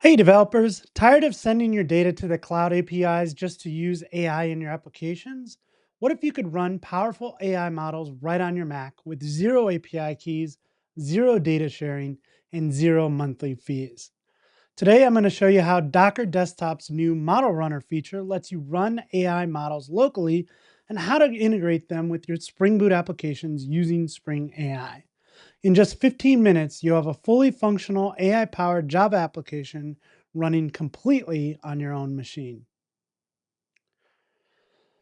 Hey developers, tired of sending your data to the cloud APIs just to use AI in your applications? What if you could run powerful AI models right on your Mac with zero API keys, zero data sharing, and zero monthly fees? Today, I'm going to show you how Docker Desktop's new Model Runner feature lets you run AI models locally and how to integrate them with your Spring Boot applications using Spring AI. In just 15 minutes, you'll have a fully functional AI-powered Java application running completely on your own machine.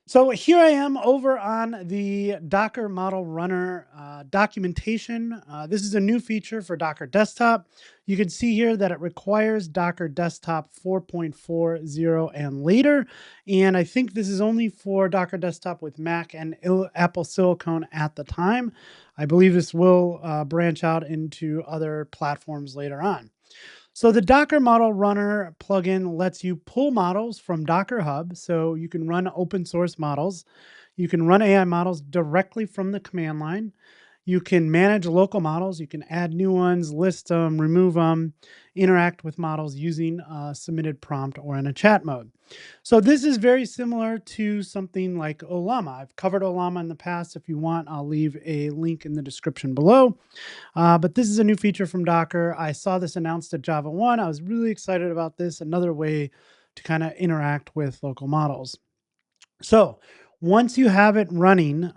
So here I am over on the Docker Model Runner documentation. This is a new feature for Docker Desktop. You can see here that it requires Docker Desktop 4.40 and later. And I think this is only for Docker Desktop with Mac and Apple Silicon at the time. I believe this will branch out into other platforms later on. So the Docker Model Runner plugin lets you pull models from Docker Hub, so you can run open source models. You can run AI models directly from the command line. You can manage local models. You can add new ones, list them, remove them, interact with models using a submitted prompt or in a chat mode. So this is very similar to something like Olama. I've covered Olama in the past. If you want, I'll leave a link in the description below. But this is a new feature from Docker. I saw this announced at Java 1. I was really excited about this. Another way to kind of interact with local models. So once you have it running,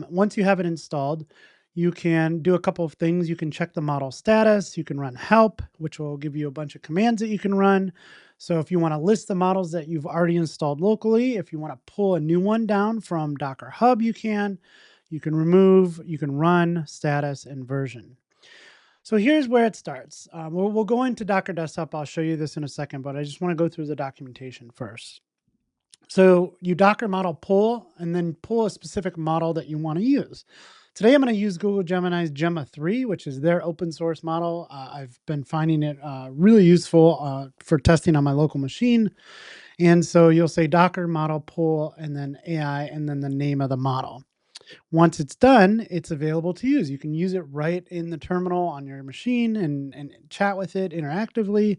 once you have it installed, you can do a couple of things. You can check the model status. You can run help, which will give you a bunch of commands that you can run. So if you want to list the models that you've already installed locally, if you want to pull a new one down from Docker Hub, you can. You can remove, you can run, status, and version. So here's where it starts. We'll go into Docker Desktop. I'll show you this in a second, but I just want to go through the documentation first. So you Docker model pull and then pull a specific model that you want to use. Today, I'm going to use Google Gemini's Gemma 3, which is their open source model. I've been finding it really useful for testing on my local machine. And so you'll say Docker model pull and then AI and then the name of the model. Once it's done, it's available to use. You can use it right in the terminal on your machine and chat with it interactively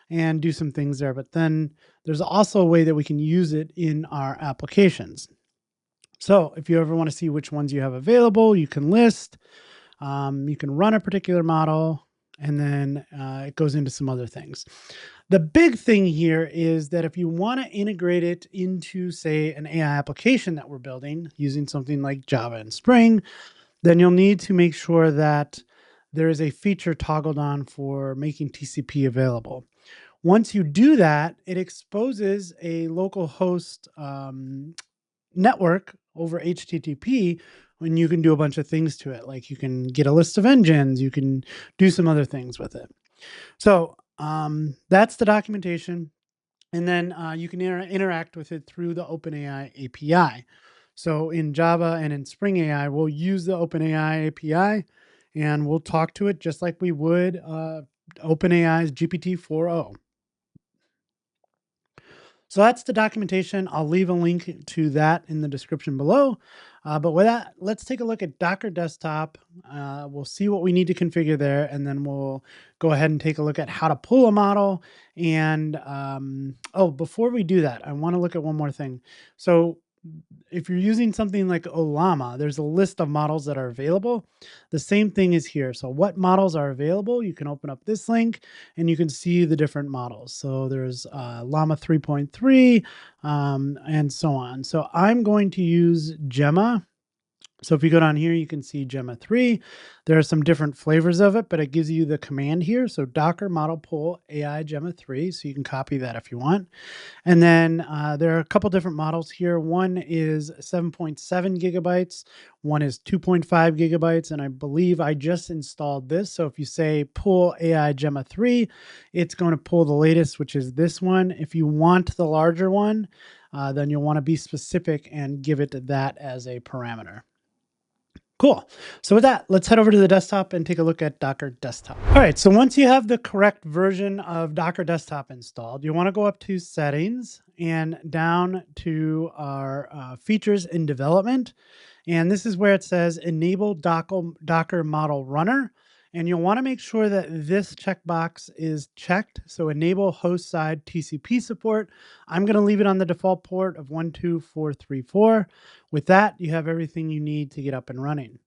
and do some things there. But then there's also a way that we can use it in our applications. So if you ever want to see which ones you have available, you can list, you can run a particular model, and then it goes into some other things. The big thing here is that if you want to integrate it into, say, an AI application that we're building using something like Java and Spring, then you'll need to make sure that there is a feature toggled on for making TCP available. Once you do that, it exposes a local host network over HTTP, when you can do a bunch of things to it. Like you can get a list of engines, you can do some other things with it. So that's the documentation. And then you can interact with it through the OpenAI API. So in Java and in Spring AI, we'll use the OpenAI API and we'll talk to it just like we would OpenAI's GPT-4o. So that's the documentation. I'll leave a link to that in the description below. But with that, let's take a look at Docker Desktop. We'll see what we need to configure there, and then we'll go ahead and take a look at how to pull a model. And oh, before we do that, I want to look at one more thing. So if you're using something like Olama, there's a list of models that are available. The same thing is here. So what models are available? You can open up this link and you can see the different models. So there's Llama 3.3 and so on. So I'm going to use Gemma. So if you go down here, you can see Gemma 3. There are some different flavors of it, but it gives you the command here. So Docker model pull AI Gemma 3. So you can copy that if you want. And then there are a couple different models here. One is 7.7 gigabytes. One is 2.5 gigabytes. And I believe I just installed this. So if you say pull AI Gemma 3, it's going to pull the latest, which is this one. If you want the larger one, then you'll want to be specific and give it that as a parameter. Cool. So with that, let's head over to the desktop and take a look at Docker Desktop. All right, so once you have the correct version of Docker Desktop installed, you want to go up to Settings and down to our Features in Development. And this is where it says Enable Docker Model Runner. And you'll want to make sure that this checkbox is checked. So enable host side TCP support. I'm going to leave it on the default port of 12434. With that, you have everything you need to get up and running.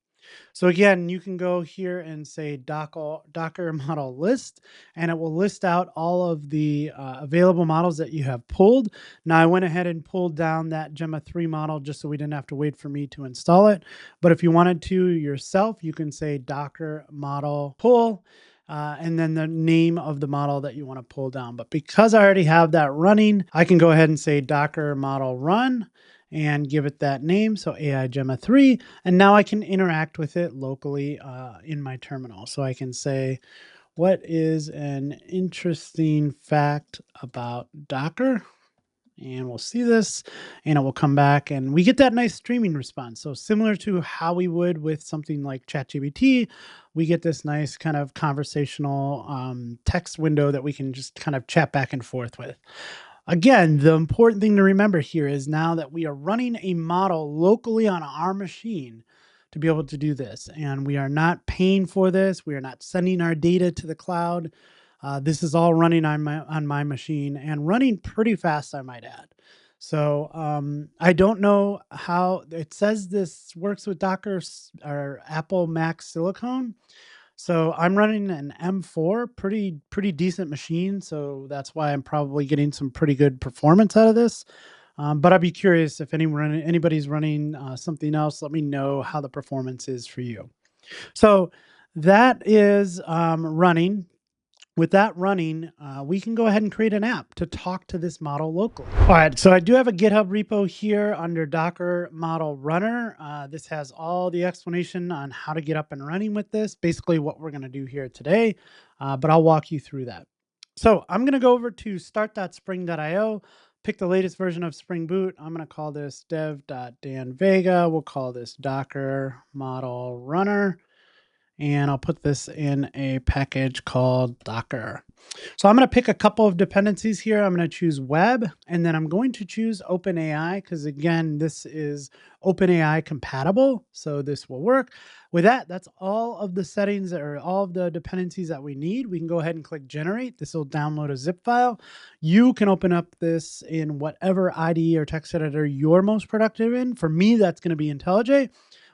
So again, you can go here and say Docker model list, and it will list out all of the available models that you have pulled. Now, I went ahead and pulled down that Gemma 3 model just so we didn't have to wait for me to install it. But if you wanted to yourself, you can say Docker model pull. And then the name of the model that you want to pull down. But because I already have that running, I can go ahead and say Docker model run and give it that name. So AI Gemma 3. And now I can interact with it locally in my terminal. So I can say, what is an interesting fact about Docker? And we'll see this and it will come back and we get that nice streaming response. So similar to how we would with something like ChatGPT, we get this nice kind of conversational text window that we can just kind of chat back and forth with. Again, the important thing to remember here is now that we are running a model locally on our machine to be able to do this. And we are not paying for this. We are not sending our data to the cloud. This is all running on my machine and running pretty fast, I might add. So I don't know how it says this works with Docker or Apple Mac Silicon. So I'm running an M4, pretty decent machine. So that's why I'm probably getting some pretty good performance out of this. But I'd be curious if anybody's running something else. Let me know how the performance is for you. So that is running. With that running, we can go ahead and create an app to talk to this model locally. All right, so I do have a GitHub repo here under Docker Model Runner. This has all the explanation on how to get up and running with this, basically what we're gonna do here today, but I'll walk you through that. So I'm gonna go over to start.spring.io, pick the latest version of Spring Boot. I'm gonna call this dev.danvega. We'll call this Docker Model Runner. And I'll put this in a package called Docker. So I'm going to pick a couple of dependencies here. I'm going to choose web, and then I'm going to choose OpenAI because again, this is OpenAI compatible. So this will work. With that, that's all of the settings or all of the dependencies that we need. We can go ahead and click generate. This will download a zip file. You can open up this in whatever IDE or text editor you're most productive in. For me, that's going to be IntelliJ.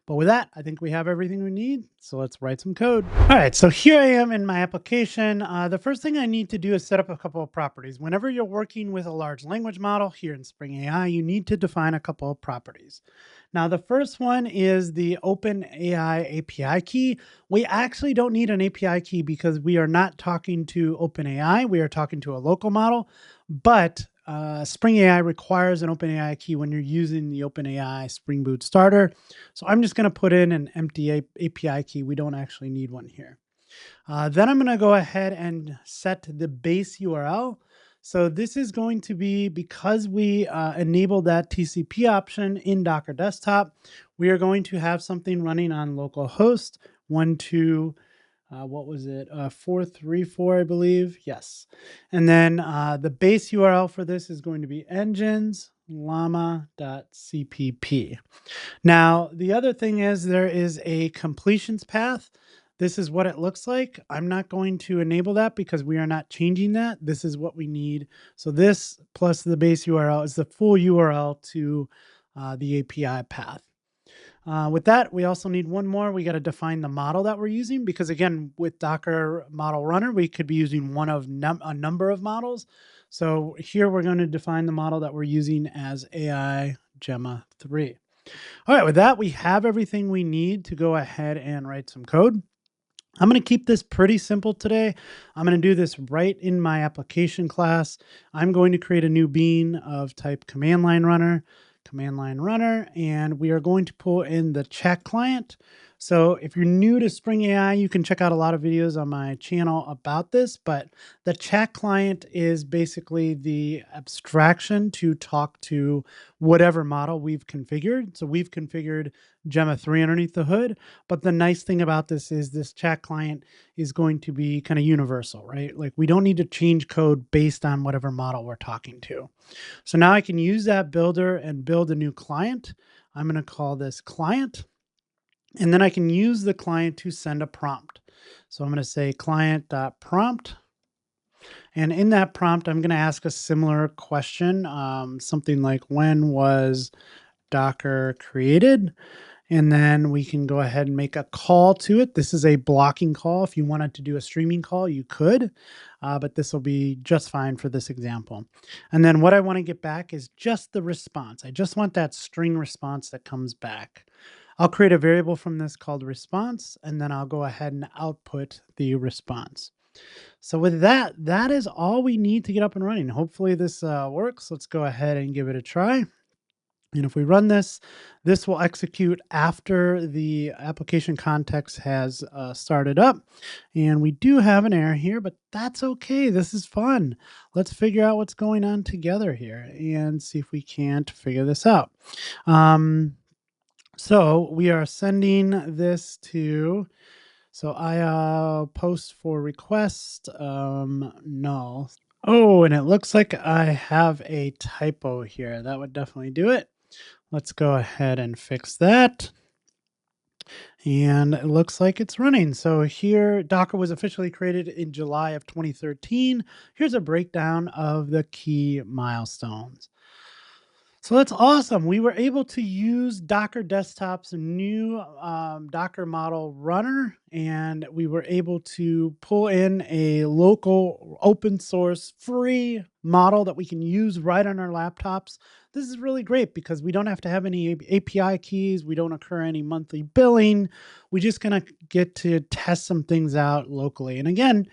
But with that, I think we have everything we need. So let's write some code. All right, so here I am in my application. The first thing I need to do is set up a couple of properties. Whenever you're working with a large language model here in Spring AI, you need to define a couple of properties. Now, the first one is the OpenAI API key. We actually don't need an API key because we are not talking to OpenAI. We are talking to a local model, but Spring AI requires an OpenAI key when you're using the OpenAI Spring Boot starter. So I'm just going to put in an empty API key. We don't actually need one here. Then I'm going to go ahead and set the base URL. So this is going to be, because we enabled that TCP option in Docker Desktop, we are going to have something running on localhost 12. What was it? 434, I believe. Yes. And then the base URL for this is going to be engines llama.cpp. Now, the other thing is there is a completions path. This is what it looks like. I'm not going to enable that because we are not changing that. This is what we need. So this plus the base URL is the full URL to the API path. With that, we also need one more. We got to define the model that we're using because again, with Docker Model Runner, we could be using one of a number of models. So here we're going to define the model that we're using as AI Gemma 3. All right, with that, we have everything we need to go ahead and write some code. I'm going to keep this pretty simple today. I'm going to do this right in my application class. I'm going to create a new bean of type command line runner, and we are going to pull in the chat client. So if you're new to Spring AI, you can check out a lot of videos on my channel about this, but the chat client is basically the abstraction to talk to whatever model we've configured. So we've configured Gemma 3 underneath the hood, but the nice thing about this is this chat client is going to be kind of universal, right? Like we don't need to change code based on whatever model we're talking to. So now I can use that builder and build a new client. I'm going to call this client. And then I can use the client to send a prompt. So I'm going to say client.prompt. And in that prompt, I'm going to ask a similar question, something like, when was Docker created? And then we can go ahead and make a call to it. This is a blocking call. If you wanted to do a streaming call, you could, but this will be just fine for this example. And then what I want to get back is just the response. I just want that string response that comes back. I'll create a variable from this called response, and then I'll go ahead and output the response. So with that, that is all we need to get up and running. Hopefully this works. Let's go ahead and give it a try. And if we run this, this will execute after the application context has started up. And we do have an error here, but that's okay. This is fun. Let's figure out what's going on together here and see if we can't figure this out. So we are sending this to, so I post for request, null. Oh, and it looks like I have a typo here. That would definitely do it. Let's go ahead and fix that. And it looks like it's running. So here, Docker was officially created in July of 2013. Here's a breakdown of the key milestones. So that's awesome. We were able to use Docker Desktop's new Docker model runner, and we were able to pull in a local open source free model that we can use right on our laptops. This is really great because we don't have to have any API keys. We don't incur any monthly billing. We just gonna get to test some things out locally. And again,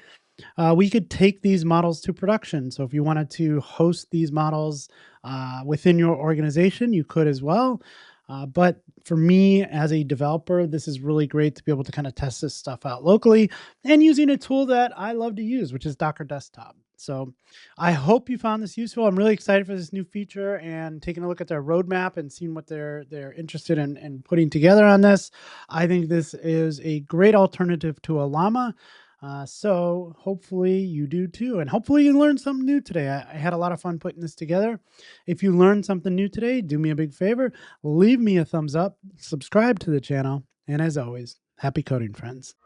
we could take these models to production. So if you wanted to host these models within your organization, you could as well. But for me as a developer, this is really great to be able to kind of test this stuff out locally and using a tool that I love to use, which is Docker Desktop. So I hope you found this useful. I'm really excited for this new feature and taking a look at their roadmap and seeing what they're interested in putting together on this. I think this is a great alternative to a llama. So hopefully you do too. And hopefully you learned something new today. I had a lot of fun putting this together. If you learned something new today, do me a big favor, leave me a thumbs up, subscribe to the channel. And as always, happy coding, friends.